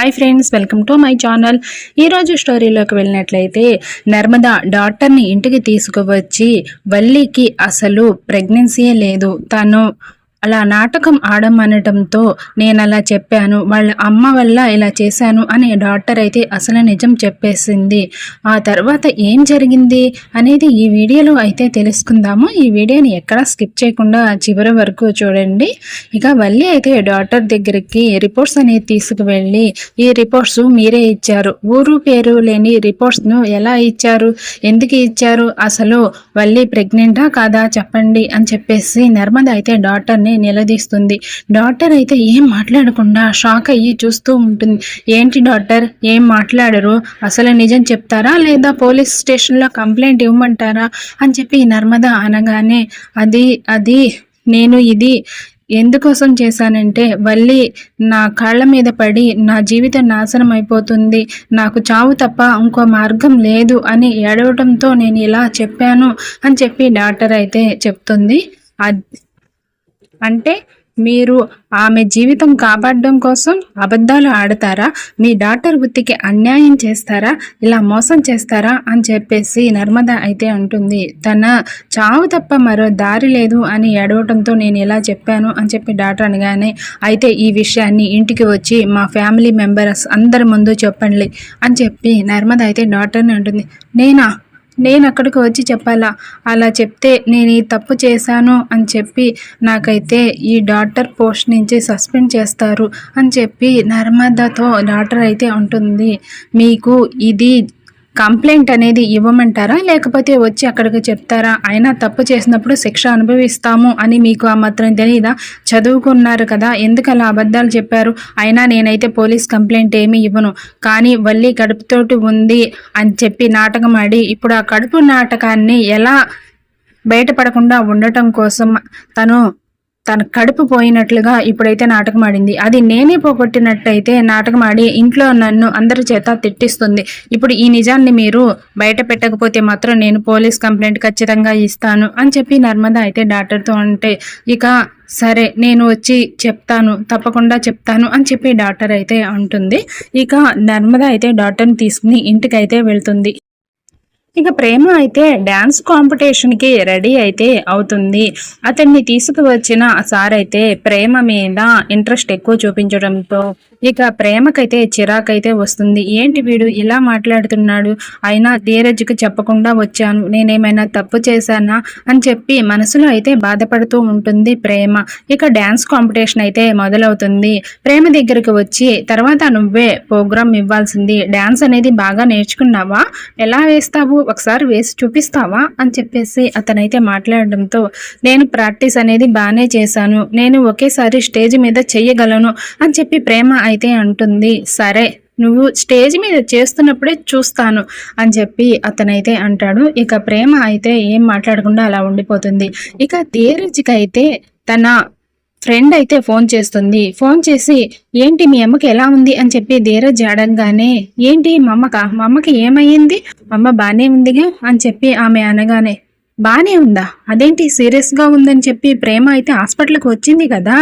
Hi friends, welcome to my channel. ఈరోజు స్టోరీలోకి వెళ్ళినట్లయితే నర్మదా డాక్టర్ని ఇంటికి తీసుకువచ్చి వల్లికి అసలు ప్రెగ్నెన్సీయే లేదు, తను అలా నాటకం ఆడమనటంతో నేను అలా చెప్పాను, వాళ్ళ అమ్మ వల్ల ఇలా చేశాను అని డాక్టర్ అయితే అసలు నిజం చెప్పేసింది. ఆ తర్వాత ఏం జరిగింది అనేది ఈ వీడియోలో అయితే తెలుసుకుందాము. ఈ వీడియోని ఎక్కడా స్కిప్ చేయకుండా చివరి వరకు చూడండి. ఇక వల్లి అయితే డాక్టర్ దగ్గరికి రిపోర్ట్స్ అనేది తీసుకువెళ్ళి, ఈ రిపోర్ట్స్ మీరే ఇచ్చారు, ఊరు పేరు లేని రిపోర్ట్స్ను ఎలా ఇచ్చారు, ఎందుకు ఇచ్చారు, అసలు వల్లి ప్రెగ్నెంటా కాదా చెప్పండి అని చెప్పేసి నర్మద అయితే డాక్టర్ని నిలదీస్తుంది. డాక్టర్ అయితే ఏం మాట్లాడకుండా షాక్ అయ్యి చూస్తూ ఉంటుంది. ఏంటి డాక్టర్, ఏం మాట్లాడరు, అసలు నిజం చెప్తారా లేదా పోలీస్ స్టేషన్లో కంప్లైంట్ ఇవ్వమంటారా అని చెప్పి నర్మద అనగానే, అది నేను ఇది ఎందుకోసం చేశానంటే, వల్లి నా కాళ్ళ మీద పడి నా జీవితం నాశనం అయిపోతుంది, నాకు చావు తప్ప ఇంకో మార్గం లేదు అని ఏడవడంతో నేను ఇలా చెప్పాను అని చెప్పి డాక్టర్ అయితే చెప్తుంది. అంటే మీరు ఆమె జీవితం కాపాడడం కోసం అబద్ధాలు ఆడతారా, మీ డాక్టర్ వృత్తికి అన్యాయం చేస్తారా, ఇలా మోసం చేస్తారా అని చెప్పేసి నర్మద అయితే అంటుంది. తన చావు తప్ప మరో దారి లేదు అని ఏడవటంతో నేను ఇలా చెప్పాను అని చెప్పి డాక్టర్ అనగానే, అయితే ఈ విషయాన్ని ఇంటికి వచ్చి మా ఫ్యామిలీ మెంబర్స్ అందరి ముందు చెప్పండి అని చెప్పి నర్మద అయితే డాక్టర్ని అంటుంది. నేను అక్కడికి వచ్చి చెప్పాలా, అలా చెప్తే నేను ఈ తప్పు చేశాను అని చెప్పి నాకైతే ఈ డాక్టర్ పోస్ట్ నుంచి సస్పెండ్ చేస్తారు అని చెప్పి నర్మదతో డాక్టర్ అయితే అంటుంది. మీకు ఇది కంప్లైంట్ అనేది ఇవ్వమంటారా లేకపోతే వచ్చి అక్కడికి చెప్తారా, అయినా తప్పు చేసినప్పుడు శిక్ష అనుభవిస్తాము అని మీకు ఆ మాత్రం తెలీదా, చదువుకున్నారు కదా, ఎందుకు అలా అబద్ధాలు చెప్పారు, అయినా నేనైతే పోలీస్ కంప్లైంట్ ఏమీ ఇవ్వను, కానీ వల్లి కడుపుతోటి ఉంది అని చెప్పి నాటకం ఆడి ఇప్పుడు ఆ కడుపు నాటకాన్ని ఎలా బయటపడకుండా ఉండటం కోసం తన కడుపు పోయినట్లుగా ఇప్పుడైతే నాటకం ఆడింది. అది నేనే పోగొట్టినట్టయితే నాటకం ఆడి ఇంట్లో నన్ను అందరి చేత తిట్టిస్తుంది. ఇప్పుడు ఈ నిజాన్ని మీరు బయట పెట్టకపోతే మాత్రం నేను పోలీస్ కంప్లైంట్ ఖచ్చితంగా ఇస్తాను అని చెప్పి నర్మద అయితే డాక్టర్తో అంటే, ఇక సరే నేను వచ్చి చెప్తాను, తప్పకుండా చెప్తాను అని చెప్పి డాక్టర్ అయితే అంటుంది. ఇక నర్మద అయితే డాక్టర్ని తీసుకుని ఇంటికైతే వెళ్తుంది. ఇక ప్రేమ అయితే డ్యాన్స్ కాంపిటీషన్కి రెడీ అయితే అవుతుంది. అతన్ని తీసుకువచ్చిన సార్ అయితే ప్రేమ మీద ఇంట్రెస్ట్ ఎక్కువ చూపించడంతో ఇక ప్రేమకైతే చిరాకైతే వస్తుంది. ఏంటి వీడు ఇలా మాట్లాడుతున్నాడు, అయినా ధీరజ్కి చెప్పకుండా వచ్చాను, నేనేమైనా తప్పు చేశానా అని చెప్పి మనసులో అయితే బాధపడుతూ ఉంటుంది ప్రేమ. ఇక డ్యాన్స్ కాంపిటీషన్ అయితే మొదలవుతుంది. ప్రేమ దగ్గరికి వచ్చి, తర్వాత నువ్వే ప్రోగ్రామ్ ఇవ్వాల్సింది, డ్యాన్స్ అనేది బాగా నేర్చుకున్నావా, ఎలా వేస్తావు, ఒకసారి వేసి చూపిస్తావా అని చెప్పేసి అతనైతే మాట్లాడడంతో, నేను ప్రాక్టీస్ అనేది బాగానే చేశాను, నేను ఒకేసారి స్టేజ్ మీద చెయ్యగలను అని చెప్పి ప్రేమ అయితే అంటుంది. సరే నువ్వు స్టేజ్ మీద చేస్తున్నప్పుడే చూస్తాను అని చెప్పి అతనైతే అంటాడు. ఇక ప్రేమ అయితే ఏం మాట్లాడకుండా అలా ఉండిపోతుంది. ఇక ధీరజ్కి అయితే తన ఫ్రెండ్ అయితే ఫోన్ చేస్తుంది. ఫోన్ చేసి, ఏంటి మీ అమ్మకి ఎలా ఉంది అని చెప్పి ధీరజ్ అడగగానే, ఏంటి మా అమ్మకి ఏమయ్యింది, అమ్మ బాగానే ఉందిగా అని చెప్పి ఆమె అనగానే, బాగానే ఉందా, అదేంటి సీరియస్గా ఉందని చెప్పి ప్రేమ అయితే హాస్పిటల్కి వచ్చింది కదా,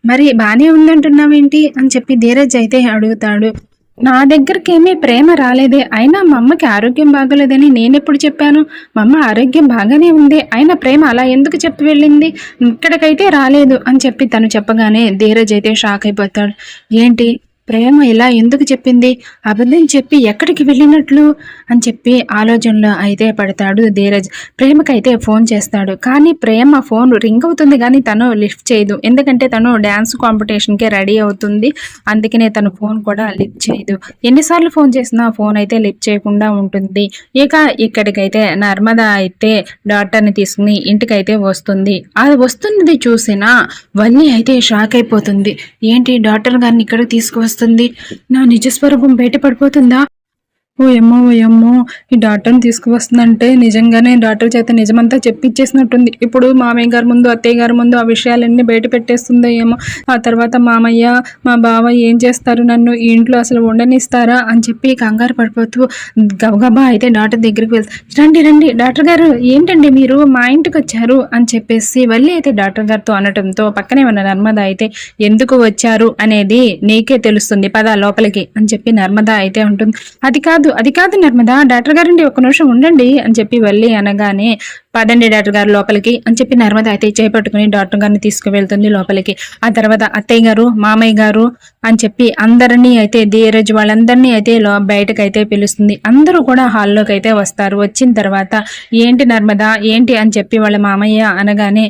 మరి బాగానే ఉందంటున్నావేంటి అని చెప్పి ధీరజ్ అయితే అడుగుతాడు. నా దగ్గరికి ఏమీ ప్రేమ రాలేదే, అయినా మా అమ్మకి ఆరోగ్యం బాగోలేదని నేనెప్పుడు చెప్పాను, మా అమ్మ ఆరోగ్యం బాగానే ఉంది, అయినా ప్రేమ అలా ఎందుకు చెప్పి వెళ్ళింది, ఇక్కడికైతే రాలేదు అని చెప్పి తను చెప్పగానే ధీరజ్ అయితే షాక్ అయిపోతాడు. ఏంటి ప్రేమ ఇలా ఎందుకు చెప్పింది, అబద్ధం చెప్పి ఎక్కడికి వెళ్ళినట్లు అని చెప్పి ఆలోచనలో అయితే పడతాడు ధీరజ్. ప్రేమకైతే ఫోన్ చేస్తాడు, కానీ ప్రేమ ఫోన్ రింగ్ అవుతుంది కానీ తను లిఫ్ట్ చేయదు, ఎందుకంటే తను డ్యాన్స్ కాంపిటీషన్కే రెడీ అవుతుంది, అందుకనే తను ఫోన్ కూడా లిఫ్ట్ చేయదు. ఎన్నిసార్లు ఫోన్ చేసినా ఫోన్ అయితే లిఫ్ట్ చేయకుండా ఉంటుంది. ఇక ఇక్కడికైతే నర్మద అయితే డాక్టర్ని తీసుకుని ఇంటికైతే వస్తుంది. అది వస్తున్నది చూసిన వల్లి అయితే షాక్ అయిపోతుంది. ఏంటి డాక్టర్ గారిని ఇక్కడికి తీసుకువస్తుంది, నా నిజస్వరూపం బయటపడిపోతుందా, ఓయమ్మో! ఈ డాక్టర్‌ని తీసుకువస్తుందంటే నిజంగానే డాక్టర్ చేత నిజమంతా చెప్పిచ్చేసినట్టుంది. ఇప్పుడు మామయ్య గారి ముందు, అత్తయ్య గారి ముందు ఆ విషయాలన్నీ బయట పెట్టేస్తుందో ఏమో! ఆ తర్వాత మామయ్య, మా బావ ఏం చేస్తారు? నన్ను ఈ ఇంట్లో అసలు ఉండనిస్తారా? అని చెప్పి కంగారు పడిపోతూ గబగబా అయితే డాక్టర్ దగ్గరికి రండి రండి డాక్టర్ గారు ఏంటండి మీరు మా ఇంటికొచ్చారు? అని చెప్పేసి వెళ్ళి అయితే డాక్టర్ గారితో అనటంతో పక్కనే ఉన్న నర్మద అయితే ఎందుకు వచ్చారు అనేది నీకే తెలుస్తుంది. పద లోపలికి అని చెప్పి నర్మద అయితే ఉంటుంది. అది కాదు నర్మదా, డాక్టర్ గారండి ఒక్క నిమిషం ఉండండి అని చెప్పి వెళ్ళి అనగానే పదండి డాక్టర్ గారు లోపలికి అని చెప్పి నర్మద అయితే చేపట్టుకుని డాక్టర్ గారిని తీసుకువెళ్తుంది లోపలికి. ఆ తర్వాత అత్తయ్య గారు, మామయ్య గారు అని చెప్పి అందరినీ అయితే ధీరజ్ వాళ్ళందరినీ అయితే బయటకైతే పిలుస్తుంది. అందరూ కూడా హాల్లోకి అయితే వస్తారు. వచ్చిన తర్వాత ఏంటి నర్మద ఏంటి అని చెప్పి వాళ్ళ మామయ్య అనగానే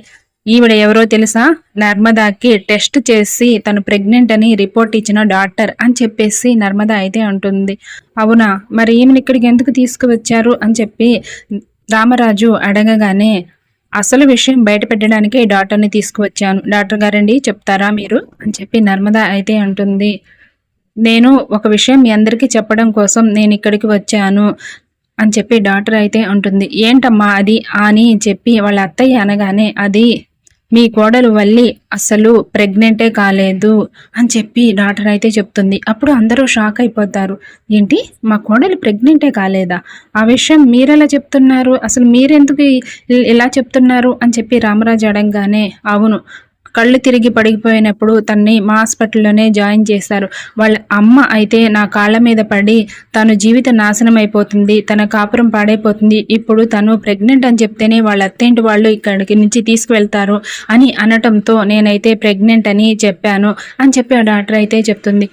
ఈవిడ ఎవరో తెలుసా? నర్మదాకి టెస్ట్ చేసి తను ప్రెగ్నెంట్ అని రిపోర్ట్ ఇచ్చిన డాక్టర్ అని చెప్పేసి నర్మద అయితే అంటుంది. అవునా, మరి ఈమెను ఇక్కడికి ఎందుకు తీసుకువచ్చారు అని చెప్పి రామరాజు అడగగానే అసలు విషయం బయట పెట్టడానికే డాక్టర్ని తీసుకువచ్చాను. డాక్టర్ గారండి చెప్తారా మీరు అని చెప్పి నర్మద అయితే అంటుంది. నేను ఒక విషయం మీ అందరికీ చెప్పడం కోసం నేను ఇక్కడికి వచ్చాను అని చెప్పి డాక్టర్ అయితే అంటుంది. ఏంటమ్మా అది అని చెప్పి వాళ్ళ అత్తయ్య అనగానే అది మీ కోడలు వల్లి అసలు ప్రెగ్నెంటే కాలేదు అని చెప్పి డాక్టర్ అయితే చెప్తుంది. అప్పుడు అందరూ షాక్ అయిపోతారు. ఏంటి మా కోడలు ప్రెగ్నెంటే కాలేదా? ఆ విషయం మీరెలా చెప్తున్నారు? అసలు మీరెందుకు ఇలా చెప్తున్నారు అని చెప్పి రామరాజు అడగగానే అవును, కళ్ళు తిరిగి పడిపోయినప్పుడు తన్ని మా హాస్పిటల్లోనే జాయిన్ చేశారు. వాళ్ళ అమ్మ అయితే నా కాళ్ళ మీద పడి తను జీవిత నాశనం అయిపోతుంది, తన కాపురం పాడైపోతుంది, ఇప్పుడు తను ప్రెగ్నెంట్ అని చెప్తేనే వాళ్ళ అత్తేంటి వాళ్ళు ఇక్కడికి నుంచి తీసుకువెళ్తారు అని అనటంతో నేనైతే ప్రెగ్నెంట్ అని చెప్పాను అని చెప్పి ఆ డాక్టర్ అయితే చెప్తుంది.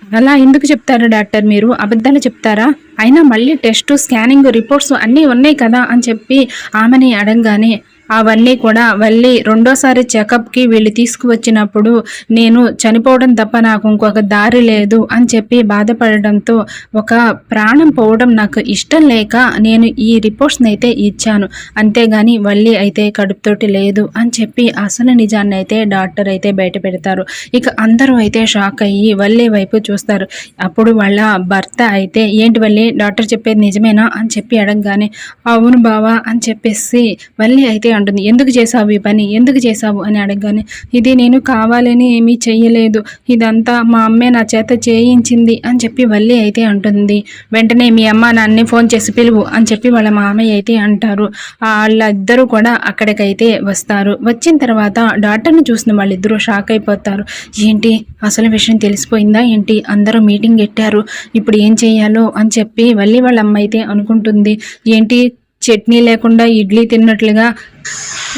అలా ఎందుకు చెప్తారు డాక్టర్, మీరు అబద్ధాలు చెప్తారా? అయినా మళ్ళీ టెస్టు స్కానింగ్ రిపోర్ట్స్ అన్నీ ఉన్నాయి కదా అని చెప్పి ఆమెని అడగగానే అవన్నీ కూడా మళ్ళీ రెండోసారి చెకప్కి వీళ్ళు తీసుకువచ్చినప్పుడు నేను చనిపోవడం తప్ప నాకు ఇంకొక దారి లేదు అని చెప్పి బాధపడడంతో ఒక ప్రాణం పోవడం నాకు ఇష్టం లేక నేను ఈ రిపోర్ట్స్ని అయితే ఇచ్చాను, అంతేగాని వల్లి అయితే కడుపుతోటి లేదు అని చెప్పి అసలు నిజాన్ని అయితే డాక్టర్ అయితే బయట పెడతారు. ఇక అందరూ అయితే షాక్ అయ్యి వల్లి వైపు చూస్తారు. అప్పుడు వాళ్ళ భర్త అయితే ఏంటి వల్లి డాక్టర్ చెప్పేది నిజమేనా అని చెప్పి అడగగానే అవును బావా అని చెప్పేసి వల్లి అయితే అంటుంది. ఎందుకు చేసావు ఈ పని, ఎందుకు చేసావు అని అడగగానే ఇది నేను కావాలని ఏమీ చెయ్యలేదు, ఇదంతా మా అమ్మే నా చేత చేయించింది అని చెప్పి వల్లి అయితే అంటుంది. వెంటనే మీ అమ్మ నాన్నే ఫోన్ చేసి పిలువు అని చెప్పి వాళ్ళ మామయ్య అయితే అంటారు. వాళ్ళిద్దరూ కూడా అక్కడికైతే వస్తారు. వచ్చిన తర్వాత డాక్టర్ని చూసిన వాళ్ళిద్దరూ షాక్ అయిపోతారు. ఏంటి అసలు విషయం తెలిసిపోయిందా ఏంటి, అందరూ మీటింగ్ పెట్టారు, ఇప్పుడు ఏం చెయ్యాలో అని చెప్పి వల్లి వాళ్ళ అమ్మ అయితే అనుకుంటుంది. ఏంటి చట్నీ లేకుండా ఇడ్లీ తిన్నట్లుగా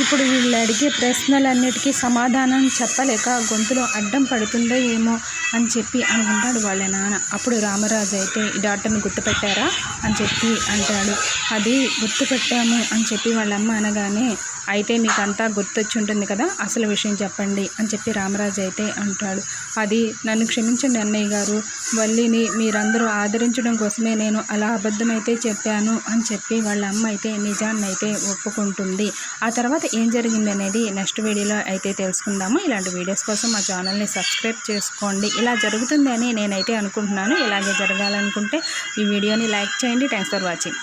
ఇప్పుడు వీళ్ళు అడిగే ప్రశ్నలన్నిటికీ సమాధానం చెప్పలేక గొంతులో అడ్డం పడుతుందో ఏమో అని చెప్పి అనుకుంటాడు వాళ్ళ నాన్న. అప్పుడు రామరాజు అయితే ఈ డాక్టర్ని గుర్తుపెట్టారా అని చెప్పి అంటాడు. అది గుర్తుపెట్టాము అని చెప్పి వాళ్ళమ్మ అనగానే అయితే మీకు అంతా గుర్తొచ్చి ఉంటుంది కదా, అసలు విషయం చెప్పండి అని చెప్పి రామరాజు అయితే అంటాడు. అది నన్ను క్షమించండి అన్నయ్య గారు, వల్లిని మీరందరూ ఆదరించడం కోసమే నేను అలా అబద్ధమైతే చెప్పాను అని చెప్పి వాళ్ళ అమ్మ అయితే నిజాన్ని అయితే ఒప్పుకుంటుంది. ఆ తర్వాత ఏం జరిగింది అనేది నెక్స్ట్ వీడియోలో అయితే తెలుసుకుందాము. ఇలాంటి వీడియోస్ కోసం మా ఛానల్ని సబ్స్క్రైబ్ చేసుకోండి. ఇలా జరుగుతుంది అని నేనైతే అనుకుంటున్నాను. ఇలాగే జరగాలనుకుంటే ఈ వీడియోని లైక్ చేయండి. Thanks for watching.